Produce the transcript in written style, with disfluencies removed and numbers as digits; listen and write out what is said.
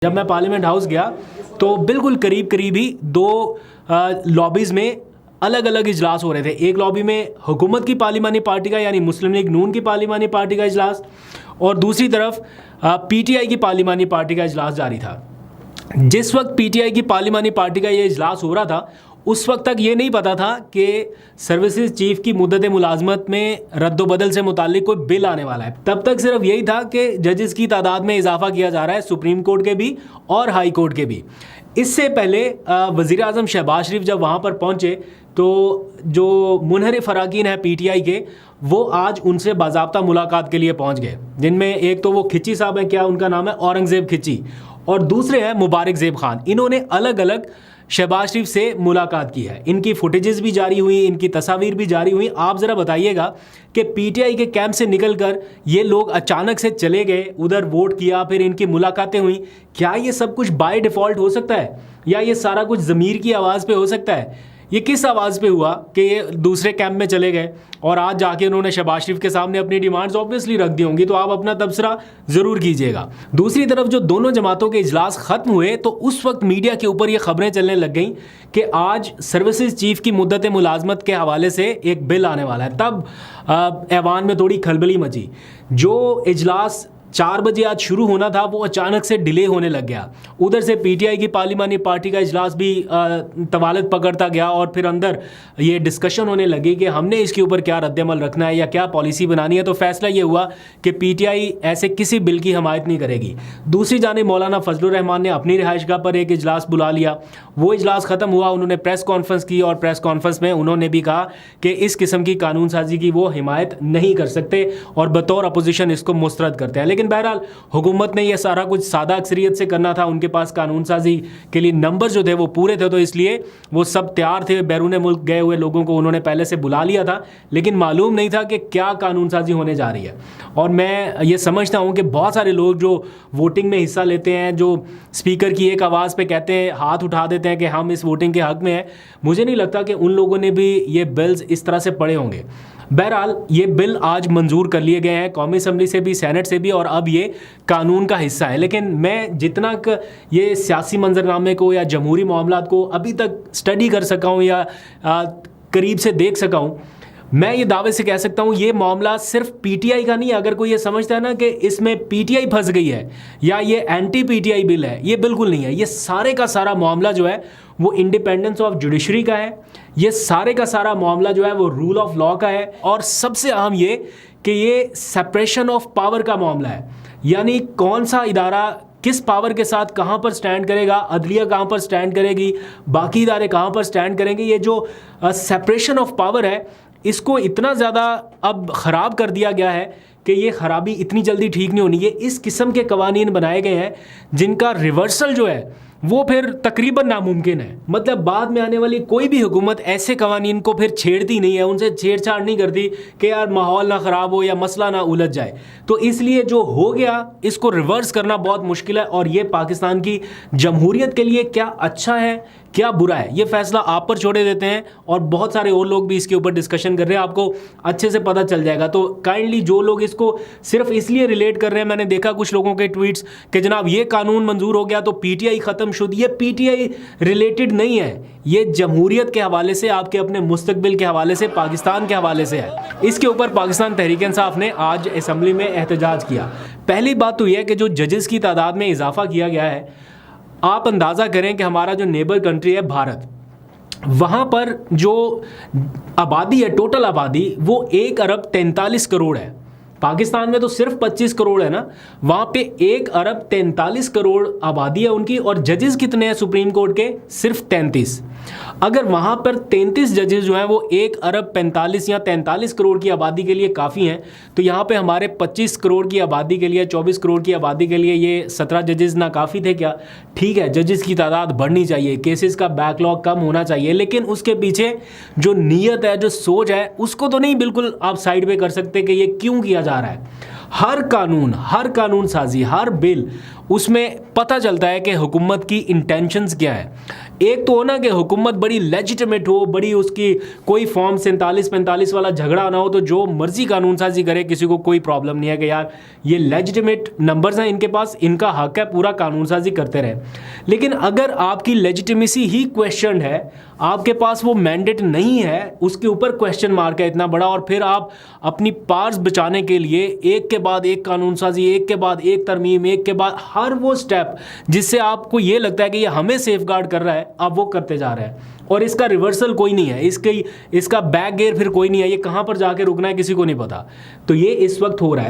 जब मैं parliament house गया तो बिल्कुल करीब करीब ही दो लॉबीज़ में अलग अलग इजलास हो रहे थे। एक लॉबी में हुकूमत की पार्लिमानी पार्टी का यानी मुस्लिम लीग नून की पार्लिमानी पार्टी का इजलास और दूसरी तरफ पीटीआई की पार्लिमानी पार्टी का इजलास जारी था। जिस वक्त पीटीआई की पार्लिमानी पार्टी का ये इजलास हो रहा था उस वक्त तक ये नहीं पता था कि सर्विसेज चीफ की मुद्दत मुलाजमत में रद्दोबदल से मुताल्लिक कोई बिल आने वाला है। तब तक सिर्फ यही था कि जजेस की तादाद में इजाफा किया जा रहा है, सुप्रीम कोर्ट के भी और हाई कोर्ट के भी। इससे पहले वज़ीर आज़म शहबाज शरीफ जब वहाँ पर पहुँचे तो जो मुनहरिफ अरकान हैं पीटीआई के, वो आज उनसे बाज़ाब्ता मुलाकात के लिए पहुँच गए, जिनमें एक तो वो खिच्ची साहब हैं, क्या उनका नाम है, औरंगज़ेब खिच्ची, और दूसरे हैं मुबारक ज़ेब खान। इन्होंने अलग अलग शहबाज शरीफ से मुलाकात की है। इनकी फुटेजेस भी जारी हुई, इनकी तस्वीर भी जारी हुई। आप ज़रा बताइएगा कि पीटीआई के कैंप से निकलकर ये लोग अचानक से चले गए, उधर वोट किया, फिर इनकी मुलाकातें हुई। क्या ये सब कुछ बाय डिफ़ॉल्ट हो सकता है या ये सारा कुछ ज़मीर की आवाज़ पे हो सकता है? ये किस आवाज़ पे हुआ कि ये दूसरे कैंप में चले गए और आज जाके उन्होंने शहबाज शरीफ के सामने अपनी डिमांड्स ऑब्वियसली रख दी होंगी, तो आप अपना तबसरा ज़रूर कीजिएगा। दूसरी तरफ जो दोनों जमातों के इजलास ख़त्म हुए तो उस वक्त मीडिया के ऊपर ये खबरें चलने लग गई कि आज सर्विसेज चीफ की मुद्दत मुलाजमत के हवाले से एक बिल आने वाला है। तब ऐवान में थोड़ी खलबली मची। जो इजलास 4 बजे आज शुरू होना था वो अचानक से डिले होने लग गया। उधर से पीटीआई की पार्लिमानी पार्टी का इजलास भी तवालत पकड़ता गया और फिर अंदर ये डिस्कशन होने लगी कि हमने इसके ऊपर क्या रद्दमल रखना है या क्या पॉलिसी बनानी है। तो फैसला ये हुआ कि पीटीआई ऐसे किसी बिल की हमायत नहीं करेगी। दूसरी जानिब मौलाना फजलुर रहमान ने अपनी रिहाइशगाह पर एक इजलास बुला लिया। वो इजलास ख़त्म हुआ, उन्होंने प्रेस कॉन्फ्रेंस की और प्रेस कॉन्फ्रेंस में उन्होंने भी कहा कि इस किस्म की कानून साजी की वो हिमायत नहीं कर सकते और बतौर अपोजिशन इसको मुस्तरद करते हैं। लेकिन बहरहाल हुकूमत ने यह सारा कुछ सादा अक्सरियत से करना था, उनके पास कानून साजी के लिए नंबर जो थे वो पूरे थे, तो इसलिए वो सब तैयार थे। बैरून मुल्क गए हुए लोगों को उन्होंने पहले से बुला लिया था, लेकिन मालूम नहीं था कि क्या कानून साजी होने जा रही है। और मैं ये समझता हूँ कि बहुत सारे लोग जो वोटिंग में हिस्सा लेते हैं, जो स्पीकर की एक आवाज़ पे कहते हैं, हाथ उठा देते हैं कि हम इस वोटिंग के हक़ में हैं, मुझे नहीं लगता कि उन लोगों ने भी ये बिल्स इस तरह से पढ़े होंगे। बहरहाल ये बिल आज मंजूर कर लिए गए हैं कौमी असम्बली से भी, सेनेट से भी, और अब ये कानून का हिस्सा है। लेकिन मैं जितना ये सियासी मंजरनामे को या जमहूरी मामलात को अभी तक स्टडी कर सका हूँ या करीब से देख सका हूँ, मैं ये दावे से कह सकता हूँ ये मामला सिर्फ पीटीआई का नहीं है। अगर कोई ये समझता है ना कि इसमें पीटीआई फंस गई है या ये एंटी पीटीआई बिल है, ये बिल्कुल नहीं है। ये सारे का सारा मामला जो है वो इंडिपेंडेंस ऑफ जुडिशरी का है। ये सारे का सारा मामला जो है वो रूल ऑफ लॉ का है। और सबसे अहम ये कि ये सेपरेशन ऑफ पावर का मामला है, यानी कौन सा इदारा किस पावर के साथ कहाँ पर स्टैंड करेगा, अदलिया कहाँ पर स्टैंड करेगी, बाकी इदारे कहाँ पर स्टैंड करेंगे। ये जो सेपरेशन ऑफ पावर है इसको इतना ज़्यादा अब ख़राब कर दिया गया है कि ये ख़राबी इतनी जल्दी ठीक नहीं होनी। ये इस किस्म के कवानीन बनाए गए हैं जिनका रिवर्सल जो है वो फिर तकरीबन नामुमकिन है। मतलब बाद में आने वाली कोई भी हुकूमत ऐसे कवानीन को फिर छेड़ती नहीं है, उनसे छेड़छाड़ नहीं करती कि यार माहौल ना ख़राब हो या मसला ना उलझ जाए। तो इसलिए जो हो गया इसको रिवर्स करना बहुत मुश्किल है। और ये पाकिस्तान की जमहूरियत के लिए क्या अच्छा है क्या बुरा है, ये फैसला आप पर छोड़े देते हैं। और बहुत सारे और लोग भी इसके ऊपर डिस्कशन कर रहे हैं, आपको अच्छे से पता चल जाएगा। तो काइंडली जो लोग इसको सिर्फ इसलिए रिलेट कर रहे हैं, मैंने देखा कुछ लोगों के ट्वीट्स कि जनाब ये कानून मंजूर हो गया तो पीटीआई ख़त्म शुद्ध। ये पीटीआई रिलेटेड नहीं है, ये जमहूरियत के हवाले से, आपके अपने मुस्तकबिल के हवाले से, पाकिस्तान के हवाले से है। इसके ऊपर पाकिस्तान तहरीक इंसाफ ने आज असम्बली में एहतजाज किया। पहली बात तो यह है कि जो जजेस की तादाद में इजाफा किया गया है, आप अंदाज़ा करें कि हमारा जो नेबर कंट्री है भारत, वहाँ पर जो आबादी है, टोटल आबादी वो 1 अरब 43 करोड़ है। पाकिस्तान में तो सिर्फ 25 करोड़ है ना, वहाँ पे 1 अरब 43 करोड़ आबादी है उनकी। और जजेस कितने हैं सुप्रीम कोर्ट के? सिर्फ 33। अगर वहाँ पर 33 जजेस जो हैं वो 1 अरब 45 या 43 करोड़ की आबादी के लिए काफ़ी हैं, तो यहाँ पे हमारे 25 करोड़ की आबादी के लिए, 24 करोड़ की आबादी के लिए ये 17 जजेस ना काफ़ी थे क्या? ठीक है, जजेस की तादाद बढ़नी चाहिए, केसेस का बैकलॉग कम होना चाहिए, लेकिन उसके पीछे जो नीयत है, जो सोच है, उसको तो नहीं बिल्कुल आप साइड पे कर सकते कि ये क्यों किया जा रहा है। हर कानून साजी, हर बिल, उसमें पता चलता है कि हुकूमत की इंटेंशंस क्या है। एक तो हो ना कि हुकूमत बड़ी लेजिटिमेट हो, बड़ी उसकी कोई फॉर्म 47-45 वाला झगड़ा ना हो, तो जो मर्जी कानून साजी करे, किसी को कोई प्रॉब्लम नहीं है कि यार ये लेजिटिमेट नंबर्स हैं इनके पास, इनका हक है पूरा कानून साजी करते रहे। लेकिन अगर आपकी लेजिटिमेसी ही क्वेश्चन है, आपके पास वो मैंडेट नहीं है, उसके ऊपर क्वेश्चन मार्क है इतना बड़ा, और फिर आप अपनी पार्स बचाने के लिए एक के बाद एक कानून साजी, एक के बाद एक तरमीम, एक के बाद हर वो स्टेप जिससे आपको ये लगता है कि ये हमें सेफ गार्ड कर रहा है, आप वो करते जा रहे हैं, और इसका रिवर्सल कोई नहीं है, इसका बैक गियर फिर कोई नहीं है, ये कहाँ पर जाके रुकना है किसी को नहीं पता। तो ये इस वक्त हो रहा है।